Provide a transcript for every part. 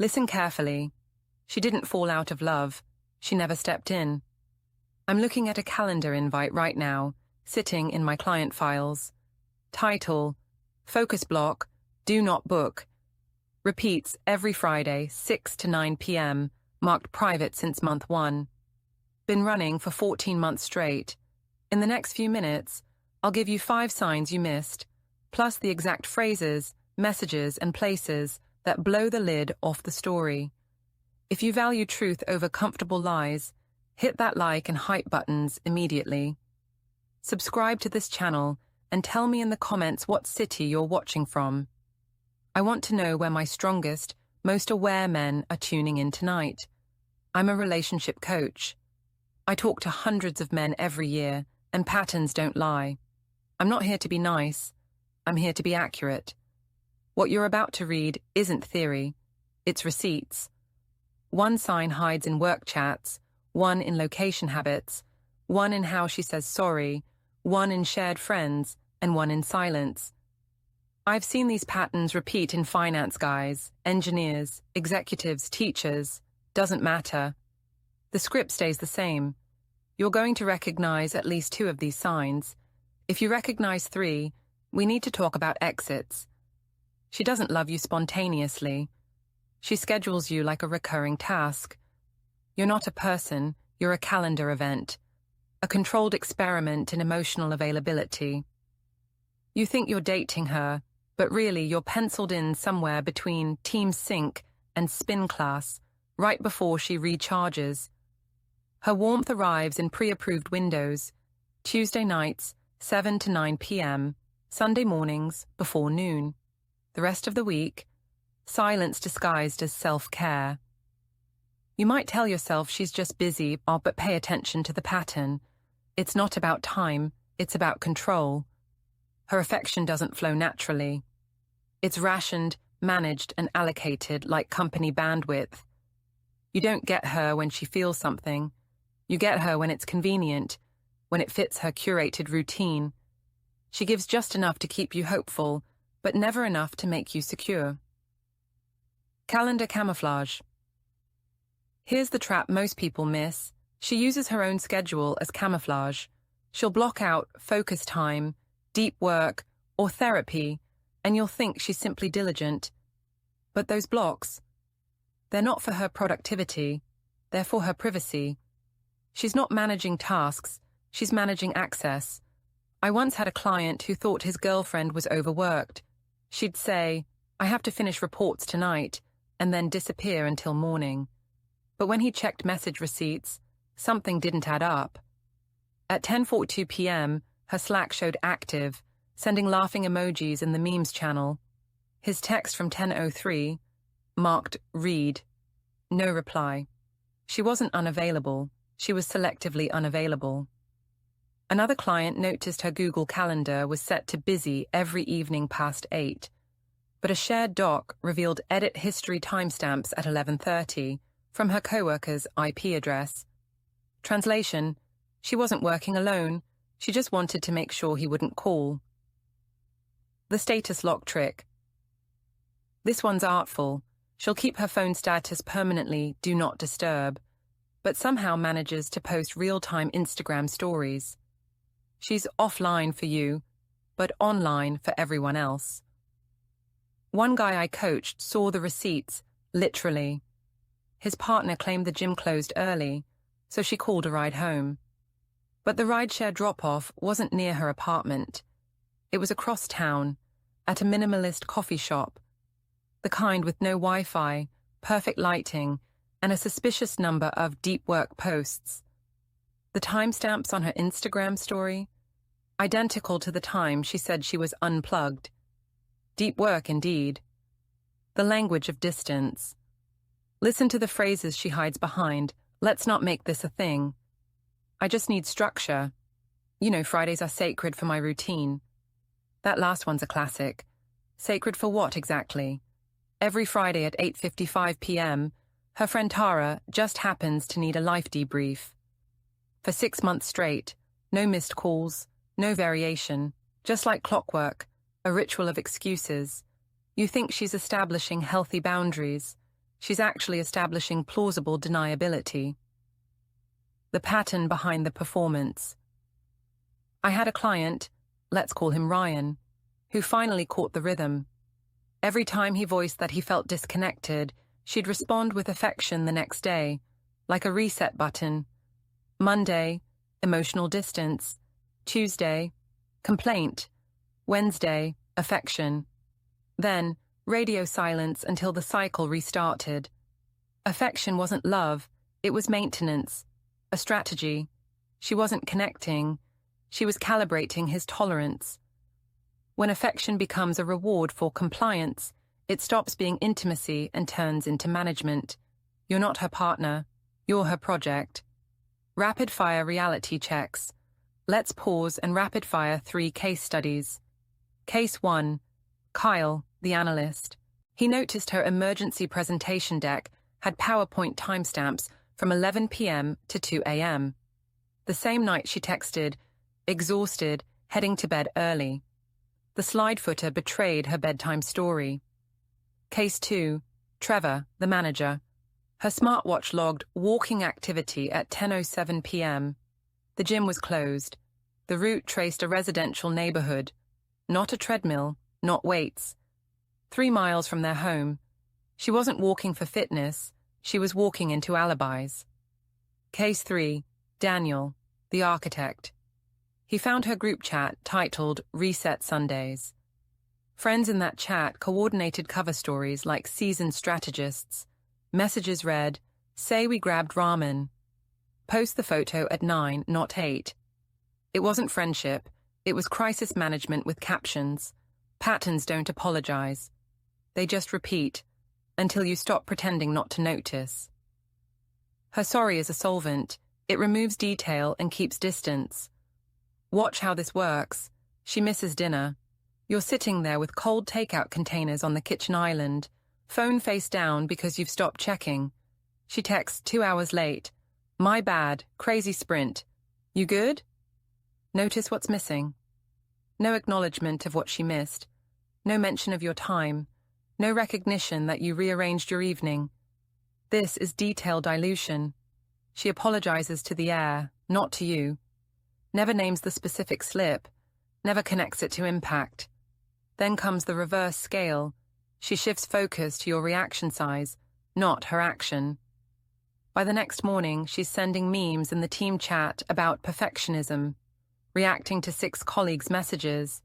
Listen carefully. She didn't fall out of love. She never stepped in. I'm looking at a calendar invite right now, sitting in my client files. Title, Focus Block, Do Not Book. Repeats every Friday, 6 to 9 p.m., marked private since month 1. Been running for 14 months straight. In the next few minutes, I'll give you 5 signs you missed, plus the exact phrases, messages, and places that blow the lid off the story. If you value truth over comfortable lies, hit that like and hype buttons immediately. Subscribe to this channel and tell me in the comments what city you're watching from. I want to know where my strongest, most aware men are tuning in tonight. I'm a relationship coach. I talk to hundreds of men every year, and patterns don't lie. I'm not here to be nice. I'm here to be accurate. What you're about to read isn't theory. It's receipts. One sign hides in work chats, one in location habits, one in how she says sorry, one in shared friends, and one in silence. I've seen these patterns repeat in finance guys, engineers, executives, teachers. Doesn't matter. The script stays the same. You're going to recognize at least 2 of these signs. If you recognize 3, we need to talk about exits. She doesn't love you spontaneously. She schedules you like a recurring task. You're not a person, you're a calendar event, a controlled experiment in emotional availability. You think you're dating her, but really you're penciled in somewhere between Team Sync and Spin Class, right before she recharges. Her warmth arrives in pre-approved windows, Tuesday nights, 7 to 9 p.m., Sunday mornings, before noon. The rest of the week, silence disguised as self-care. You might tell yourself she's just busy, but pay attention to the pattern. It's not about time, it's about control. Her affection doesn't flow naturally. It's rationed, managed, and allocated like company bandwidth. You don't get her when she feels something. You get her when it's convenient, when it fits her curated routine. She gives just enough to keep you hopeful, but never enough to make you secure. Calendar camouflage. Here's the trap most people miss. She uses her own schedule as camouflage. She'll block out focus time, deep work, or therapy, and you'll think she's simply diligent. But those blocks, they're not for her productivity, they're for her privacy. She's not managing tasks, she's managing access. I once had a client who thought his girlfriend was overworked. She'd say, "I have to finish reports tonight," and then disappear until morning. But when he checked message receipts, something didn't add up. At 10:42 p.m., her Slack showed active, sending laughing emojis in the memes channel. His text from 10:03, marked read. No reply. She wasn't unavailable, she was selectively unavailable. Another client noticed her Google Calendar was set to busy every evening past 8, but a shared doc revealed edit history timestamps at 11:30 from her coworker's IP address. Translation: she wasn't working alone, she just wanted to make sure he wouldn't call. The status lock trick. This one's artful. She'll keep her phone status permanently do not disturb, but somehow manages to post real-time Instagram stories. She's offline for you, but online for everyone else. One guy I coached saw the receipts, literally. His partner claimed the gym closed early, so she called a ride home. But the rideshare drop-off wasn't near her apartment. It was across town, at a minimalist coffee shop, the kind with no Wi-Fi, perfect lighting, and a suspicious number of deep work posts. The timestamps on her Instagram story, identical to the time she said she was unplugged. Deep work indeed. The language of distance. Listen to the phrases she hides behind. Let's not make this a thing. I just need structure. You know, Fridays are sacred for my routine. That last one's a classic. Sacred for what exactly? Every Friday at 8:55 p.m., her friend Tara just happens to need a life debrief. For 6 months straight, no missed calls, no variation, just like clockwork, a ritual of excuses. You think she's establishing healthy boundaries. She's actually establishing plausible deniability. The pattern behind the performance. I had a client, let's call him Ryan, who finally caught the rhythm. Every time he voiced that he felt disconnected, she'd respond with affection the next day, like a reset button. Monday, emotional distance. Tuesday, complaint. Wednesday, affection. Then, radio silence until the cycle restarted. Affection wasn't love, it was maintenance, a strategy. She wasn't connecting, she was calibrating his tolerance. When affection becomes a reward for compliance, it stops being intimacy and turns into management. You're not her partner, you're her project. Rapid-fire reality checks. Let's pause and rapid-fire 3 case studies. Case 1. Kyle, the analyst. He noticed her emergency presentation deck had PowerPoint timestamps from 11 p.m. to 2 a.m. The same night she texted, exhausted, heading to bed early. The slide footer betrayed her bedtime story. Case 2. Trevor, the manager. Her smartwatch logged walking activity at 10:07 p.m. The gym was closed. The route traced a residential neighborhood. Not a treadmill, not weights. 3 miles from their home. She wasn't walking for fitness, she was walking into alibis. Case 3. Daniel, the architect. He found her group chat titled Reset Sundays. Friends in that chat coordinated cover stories like seasoned strategists. Messages read, "Say we grabbed ramen." Post the photo at 9, not 8. It wasn't friendship, it was crisis management with captions. Patterns don't apologize. They just repeat, until you stop pretending not to notice. Her sorry is a solvent. It removes detail and keeps distance. Watch how this works. She misses dinner. You're sitting there with cold takeout containers on the kitchen island, phone face down because you've stopped checking. She texts 2 hours late. "My bad, crazy sprint. You good?" Notice what's missing. No acknowledgement of what she missed. No mention of your time. No recognition that you rearranged your evening. This is detail dilution. She apologizes to the air, not to you. Never names the specific slip. Never connects it to impact. Then comes the reverse scale. She shifts focus to your reaction size, not her action. By the next morning, she's sending memes in the team chat about perfectionism, reacting to 6 colleagues' messages,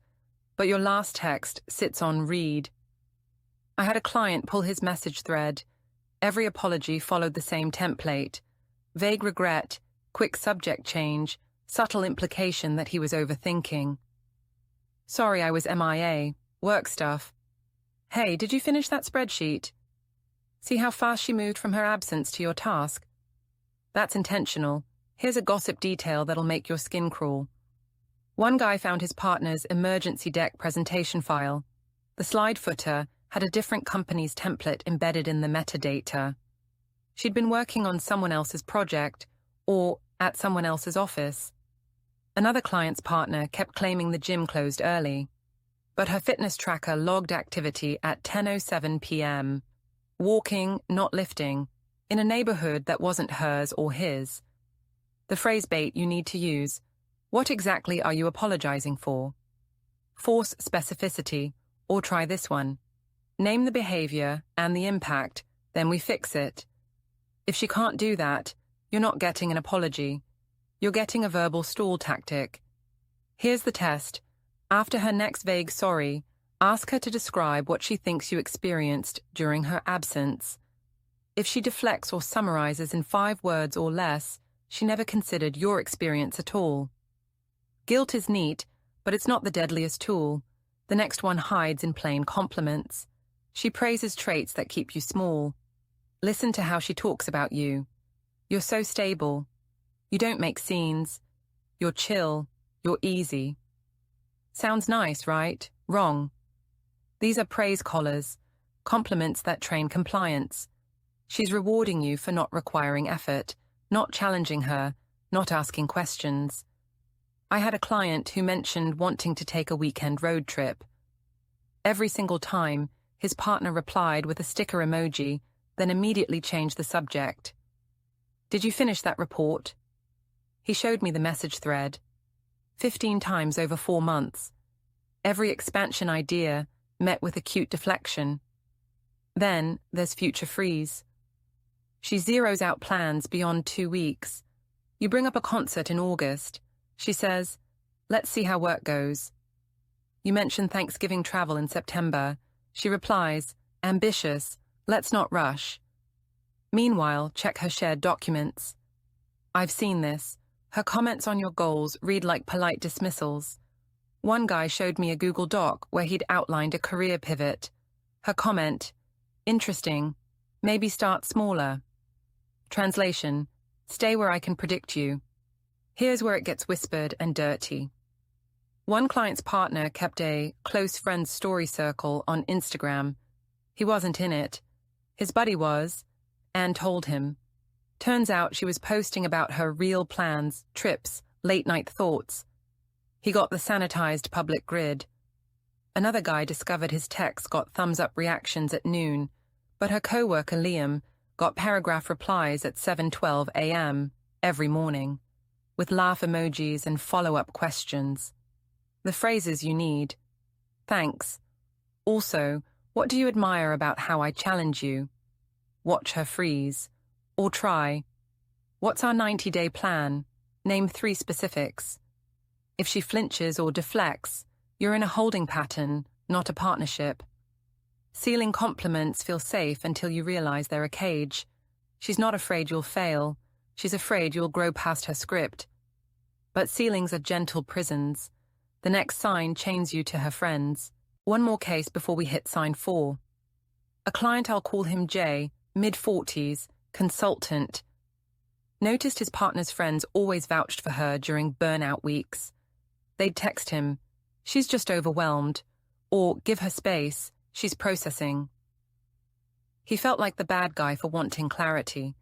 but your last text sits on read. I had a client pull his message thread. Every apology followed the same template. Vague regret, quick subject change, subtle implication that he was overthinking. "Sorry I was MIA, work stuff. Hey, did you finish that spreadsheet?" See how fast she moved from her absence to your task? That's intentional. Here's a gossip detail that'll make your skin crawl. One guy found his partner's emergency deck presentation file. The slide footer had a different company's template embedded in the metadata. She'd been working on someone else's project, or at someone else's office. Another client's partner kept claiming the gym closed early, but her fitness tracker logged activity at 10:07 p.m. Walking, not lifting, in a neighborhood that wasn't hers or his. The phrase bait you need to use: what exactly are you apologizing for? Force specificity, or try this one. Name the behavior and the impact, then we fix it. If she can't do that, you're not getting an apology. You're getting a verbal stall tactic. Here's the test. After her next vague sorry, ask her to describe what she thinks you experienced during her absence. If she deflects or summarizes in 5 words or less, she never considered your experience at all. Guilt is neat, but it's not the deadliest tool. The next one hides in plain compliments. She praises traits that keep you small. Listen to how she talks about you. You're so stable. You don't make scenes. You're chill. You're easy. Sounds nice, right? Wrong. These are praise collars, compliments that train compliance. She's rewarding you for not requiring effort, not challenging her, not asking questions. I had a client who mentioned wanting to take a weekend road trip. Every single time, his partner replied with a sticker emoji, then immediately change the subject. Did you finish that report? He showed me the message thread. 15 times over 4 months. Every expansion idea met with acute deflection. Then there's future freeze. She zeroes out plans beyond 2 weeks. You bring up a concert in August. She says, let's see how work goes. You mention Thanksgiving travel in September. She replies, ambitious, let's not rush. Meanwhile, check her shared documents. I've seen this. Her comments on your goals read like polite dismissals. One guy showed me a Google Doc where he'd outlined a career pivot. Her comment, interesting, maybe start smaller. Translation, stay where I can predict you. Here's where it gets whispered and dirty. One client's partner kept a close friends story circle on Instagram. He wasn't in it. His buddy was, and told him. Turns out she was posting about her real plans, trips, late-night thoughts. He got the sanitized public grid. Another guy discovered his text got thumbs-up reactions at noon, but her coworker Liam got paragraph replies at 7:12 a.m. every morning, with laugh emojis and follow-up questions. The phrases you need. Thanks. Also, what do you admire about how I challenge you? Watch her freeze. Or try. What's our 90-day plan? Name 3 specifics. If she flinches or deflects, you're in a holding pattern, not a partnership. Sealing compliments feel safe until you realize they're a cage. She's not afraid you'll fail. She's afraid you'll grow past her script. But ceilings are gentle prisons. The next sign chains you to her friends. One more case before we hit sign 4. A client, I'll call him Jay, mid-40s, consultant. Noticed his partner's friends always vouched for her during burnout weeks. They'd text him, she's just overwhelmed, or give her space, she's processing. He felt like the bad guy for wanting clarity.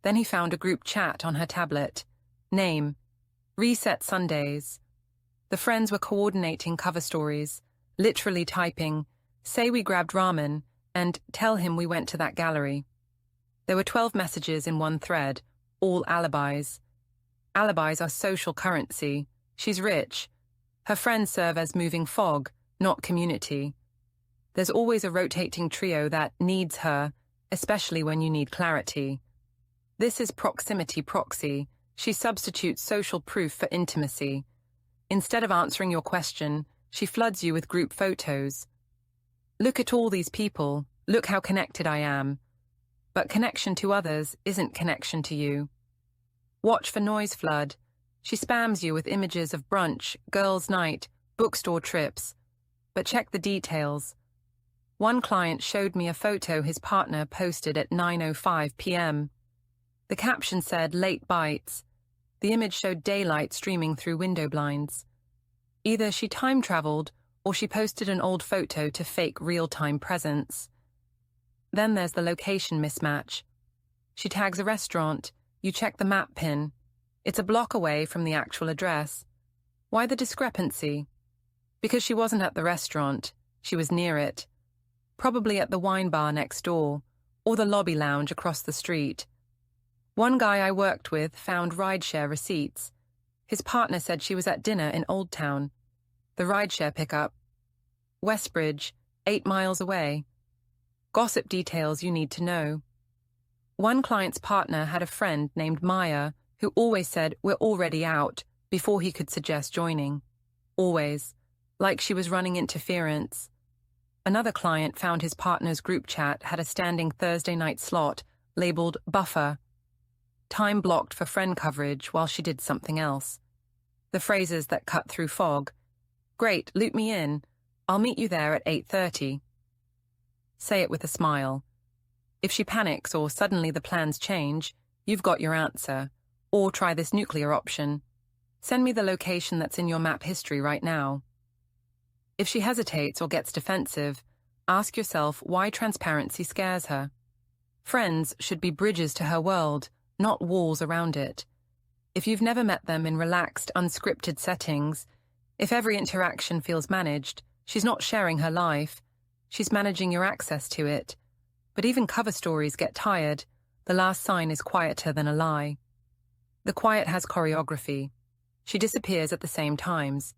Then he found a group chat on her tablet. Name, Reset Sundays. The friends were coordinating cover stories, literally typing, say we grabbed ramen, and tell him we went to that gallery. There were 12 messages in one thread, all alibis. Alibis are social currency. She's rich. Her friends serve as moving fog, not community. There's always a rotating trio that needs her, especially when you need clarity. This is proximity proxy. She substitutes social proof for intimacy. Instead of answering your question, she floods you with group photos. Look at all these people. Look how connected I am. But connection to others isn't connection to you. Watch for noise flood. She spams you with images of brunch, girls' night, bookstore trips. But check the details. One client showed me a photo his partner posted at 9:05 p.m. The caption said, late bites. The image showed daylight streaming through window blinds. Either she time-traveled or she posted an old photo to fake real-time presence. Then there's the location mismatch. She tags a restaurant. You check the map pin. It's a block away from the actual address. Why the discrepancy? Because she wasn't at the restaurant. She was near it. Probably at the wine bar next door, or the lobby lounge across the street. One guy I worked with found rideshare receipts. His partner said she was at dinner in Old Town. The rideshare pickup. Westbridge, 8 miles away. Gossip details you need to know. One client's partner had a friend named Maya who always said we're already out before he could suggest joining. Always. Like she was running interference. Another client found his partner's group chat had a standing Thursday night slot labeled buffer. Time blocked for friend coverage while she did something else. The phrases that cut through fog. Great, loop me in. I'll meet you there at 8:30. Say it with a smile. If she panics or suddenly the plans change, you've got your answer. Or try this nuclear option. Send me the location that's in your map history right now. If she hesitates or gets defensive, ask yourself why transparency scares her. Friends should be bridges to her world, not walls around it. If you've never met them in relaxed, unscripted settings, if every interaction feels managed, she's not sharing her life. She's managing your access to it. But even cover stories get tired. The last sign is quieter than a lie. The quiet has choreography. She disappears at the same times.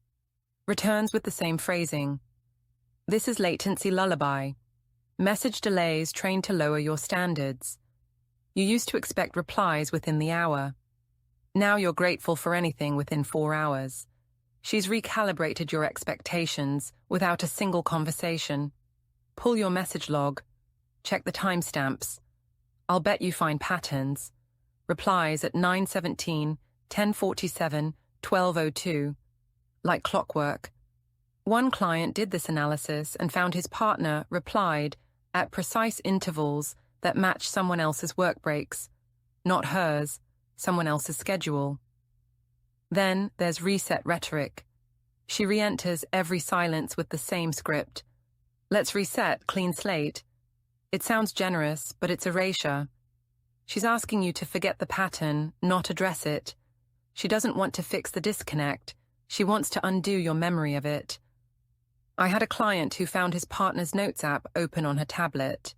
Returns with the same phrasing. This is latency lullaby. Message delays trained to lower your standards. You used to expect replies within the hour. Now you're grateful for anything within 4 hours. She's recalibrated your expectations without a single conversation. Pull your message log. Check the timestamps. I'll bet you find patterns. Replies at 9:17, 10:47, 12:02. Like clockwork. One client did this analysis and found his partner replied at precise intervals that matched someone else's work breaks. Not hers, someone else's schedule. Then there's reset rhetoric. She re-enters every silence with the same script. Let's reset, clean slate. It sounds generous, but it's erasure. She's asking you to forget the pattern, not address it. She doesn't want to fix the disconnect. She wants to undo your memory of it. I had a client who found his partner's notes app open on her tablet.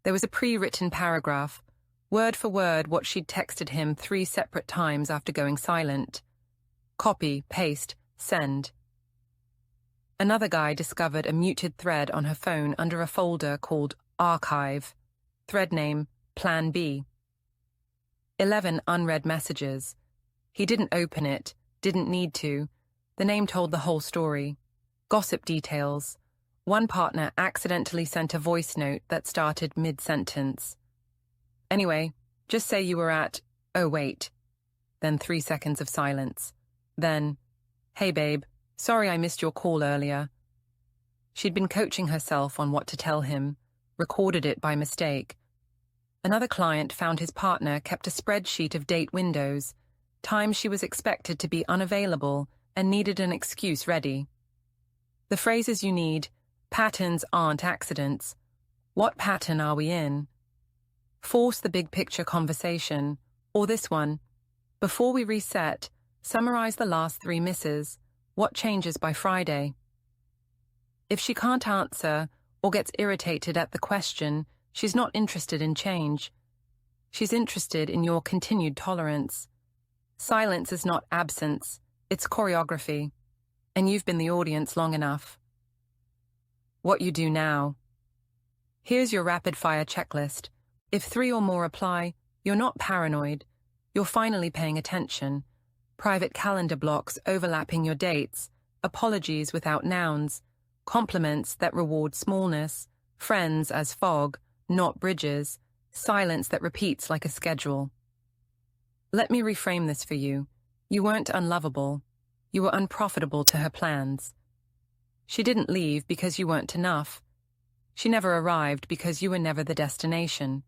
There was a pre-written paragraph, word for word what she'd texted him 3 separate times after going silent. Copy, paste, send. Another guy discovered a muted thread on her phone under a folder called Archive. Thread name, Plan B. 11 unread messages. He didn't open it, didn't need to. The name told the whole story. Gossip details. One partner accidentally sent a voice note that started mid-sentence. Anyway, just say you were at, oh wait. Then 3 seconds of silence. Then, hey babe, sorry I missed your call earlier. She'd been coaching herself on what to tell him, recorded it by mistake. Another client found his partner kept a spreadsheet of date windows, times she was expected to be unavailable and needed an excuse ready. The phrases you need, patterns aren't accidents. What pattern are we in? Force the big picture conversation, or this one. Before we reset, summarize the last 3 misses. What changes by Friday? If she can't answer or gets irritated at the question, she's not interested in change. She's interested in your continued tolerance. Silence is not absence, it's choreography. And you've been the audience long enough. What you do now. Here's your rapid-fire checklist. If 3 or more apply, you're not paranoid. You're finally paying attention. Private calendar blocks overlapping your dates, apologies without nouns, compliments that reward smallness, friends as fog, not bridges, silence that repeats like a schedule. Let me reframe this for you. You weren't unlovable. You were unprofitable to her plans. She didn't leave because you weren't enough. She never arrived because you were never the destination.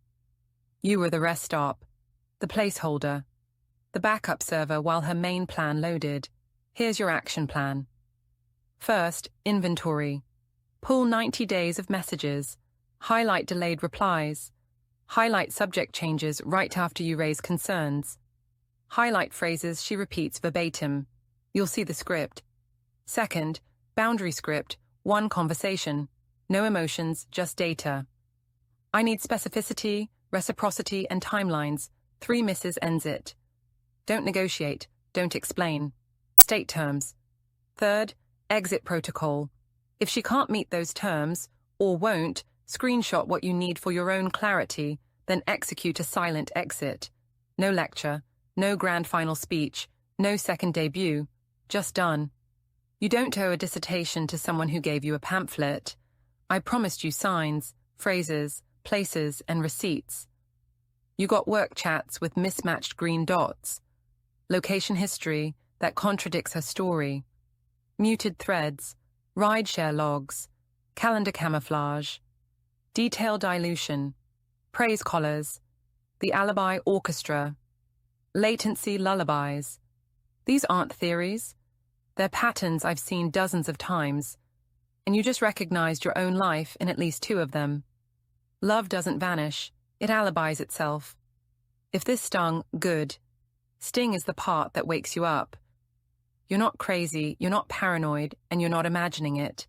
You were the rest stop, the placeholder, the backup server while her main plan loaded. Here's your action plan. First, inventory. Pull 90 days of messages. Highlight delayed replies. Highlight subject changes right after you raise concerns. Highlight phrases she repeats verbatim. You'll see the script. Second, boundary script, 1 conversation. No emotions, just data. I need specificity, reciprocity, and timelines. 3 misses ends it. Don't negotiate, don't explain. State terms. Third, exit protocol. If she can't meet those terms, or won't, screenshot what you need for your own clarity, then execute a silent exit. No lecture, no grand final speech, no second debut. Just done. You don't owe a dissertation to someone who gave you a pamphlet. I promised you signs, phrases, places, and receipts. You got work chats with mismatched green dots. Location history that contradicts her story. Muted threads, rideshare logs, calendar camouflage, detail dilution, praise collars, the alibi orchestra, latency lullabies. These aren't theories. They're patterns I've seen dozens of times, and you just recognized your own life in at least 2 of them. Love doesn't vanish, it alibis itself. If this stung, good. Sting is the part that wakes you up. You're not crazy, you're not paranoid, and you're not imagining it.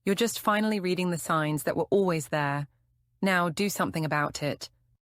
You're just finally reading the signs that were always there. Now do something about it.